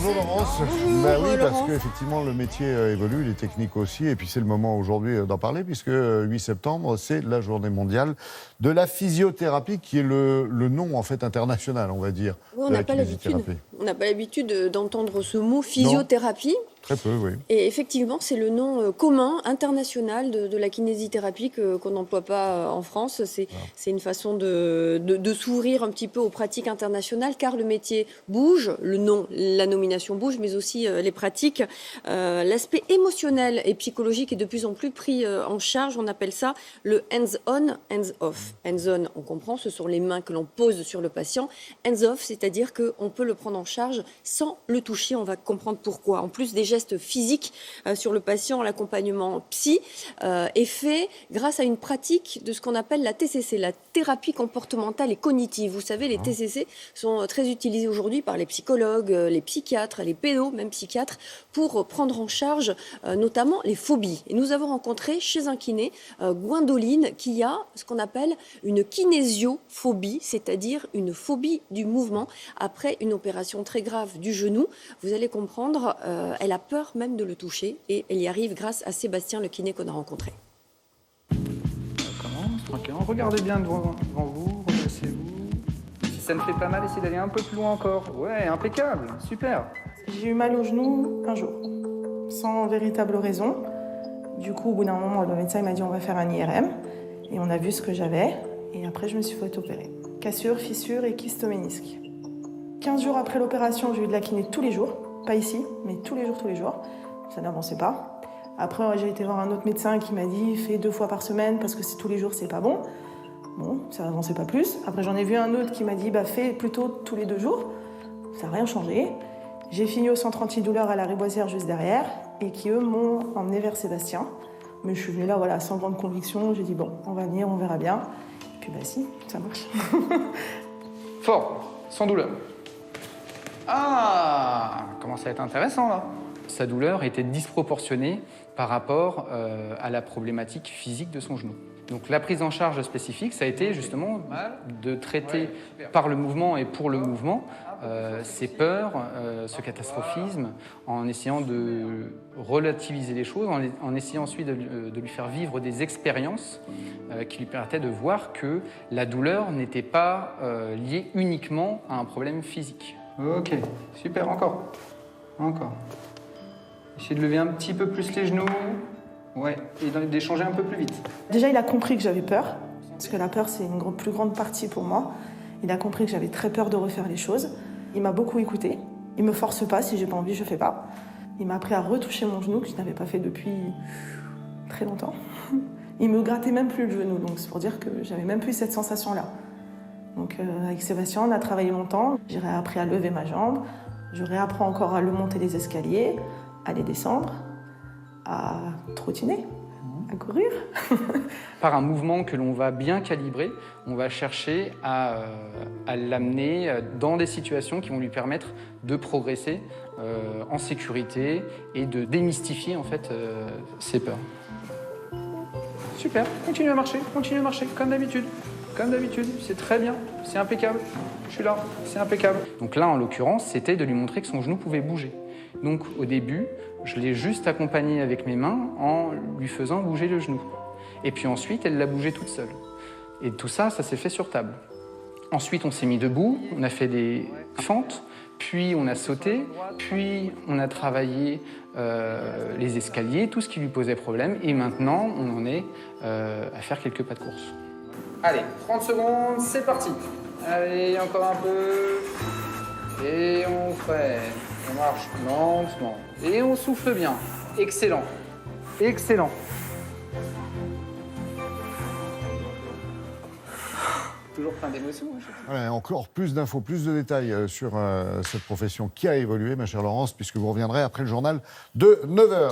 Bonjour Laurence. Bonjour, Bah oui, parce Laurence. qu'effectivement le métier évolue, les techniques aussi, et puis c'est le moment aujourd'hui d'en parler, puisque 8 septembre, c'est la journée mondiale de la physiothérapie, qui est le nom en fait international, on va dire, Oui, on de la n'a pas l'habitude. kinésithérapie. On n'a pas l'habitude d'entendre ce mot physiothérapie. Très peu, oui. Et effectivement, c'est le nom commun, international de la kinésithérapie qu'on n'emploie pas en France. C'est une façon de s'ouvrir un petit peu aux pratiques internationales, car le métier bouge, le nom, la nomination bouge, mais aussi les pratiques. L'aspect émotionnel et psychologique est de plus en plus pris en charge. On appelle ça le hands-on, hands-off. Hands-on, on comprend, ce sont les mains que l'on pose sur le patient. Hands-off, c'est-à-dire qu'on peut le prendre en charge sans le toucher. On va comprendre pourquoi. En plus des gestes physiques sur le patient, l'accompagnement psy est fait grâce à une pratique de ce qu'on appelle la TCC, la thérapie comportementale et cognitive. Vous savez, les TCC sont très utilisés aujourd'hui par les psychologues, les psychiatres, les pédos, même psychiatres, pour prendre en charge notamment les phobies. Et nous avons rencontré chez un kiné, Gwendoline, qui a ce qu'on appelle une kinésiophobie, c'est-à-dire une phobie du mouvement après une opération très grave du genou. Vous allez comprendre, elle a peur même de le toucher et elle y arrive grâce à Sébastien, le kiné qu'on a rencontré. On commence, tranquillement. Regardez bien devant vous, redressez-vous. Si ça ne fait pas mal, essayez d'aller un peu plus loin encore. Ouais, impeccable, super. J'ai eu mal au genou un jour, sans véritable raison. Du coup, au bout d'un moment, le médecin il m'a dit on va faire un IRM. Et on a vu ce que j'avais. Et après, je me suis fait opérer. Cassure, fissure et kyste au ménisque. 15 jours après l'opération, j'ai eu de la kiné tous les jours. Pas ici, mais tous les jours. Ça n'avançait pas. Après, j'ai été voir un autre médecin qui m'a dit fais 2 fois par semaine parce que c'est tous les jours, c'est pas bon. Bon, ça n'avançait pas plus. Après, j'en ai vu un autre qui m'a dit fais plutôt tous les 2 jours. Ça n'a rien changé. J'ai fini au centre antidouleur à la Riboisière juste derrière et qui, eux, m'ont emmené vers Sébastien. Mais je suis venue là, voilà, sans grande conviction. J'ai dit bon, on va venir, on verra bien. Et puis si, ça marche. Fort, sans douleur. Ah, commence à être intéressant là. Sa douleur était disproportionnée par rapport à la problématique physique de son genou. Donc la prise en charge spécifique, ça a été justement de traiter par le mouvement et pour le mouvement ses peurs, ce catastrophisme, en essayant de relativiser les choses, en essayant ensuite de lui faire vivre des expériences qui lui permettaient de voir que la douleur n'était pas liée uniquement à un problème physique. Ok, super, encore. Essayez de lever un petit peu plus les genoux. Ouais, et d'échanger un peu plus vite. Déjà, il a compris que j'avais peur, parce que la peur, c'est une plus grande partie pour moi. Il a compris que j'avais très peur de refaire les choses. Il m'a beaucoup écouté. Il me force pas, si j'ai pas envie, je fais pas. Il m'a appris à retoucher mon genou, que je n'avais pas fait depuis très longtemps. Il me grattait même plus le genou, donc c'est pour dire que j'avais même plus cette sensation-là. Donc avec Sébastien, on a travaillé longtemps. J'ai réappris à lever ma jambe. Je réapprends encore à le monter les escaliers, à les descendre, à trottiner, à courir. Par un mouvement que l'on va bien calibrer, on va chercher à l'amener dans des situations qui vont lui permettre de progresser en sécurité et de démystifier en fait ses peurs. Super, continuez à marcher, comme d'habitude. Comme d'habitude, c'est très bien, c'est impeccable. Je suis là, c'est impeccable. Donc là, en l'occurrence, c'était de lui montrer que son genou pouvait bouger. Donc au début, je l'ai juste accompagné avec mes mains en lui faisant bouger le genou. Et puis ensuite, elle l'a bougé toute seule. Et tout ça, ça s'est fait sur table. Ensuite, on s'est mis debout, on a fait des fentes, puis on a sauté, puis on a travaillé les escaliers, tout ce qui lui posait problème. Et maintenant, on en est à faire quelques pas de course. Allez, 30 secondes, c'est parti. Allez, encore un peu. Et on freine. On marche lentement. Et on souffle bien. Excellent. Toujours plein d'émotions. Voilà, encore plus d'infos, plus de détails sur cette profession qui a évolué, ma chère Laurence, puisque vous reviendrez après le journal de 9h.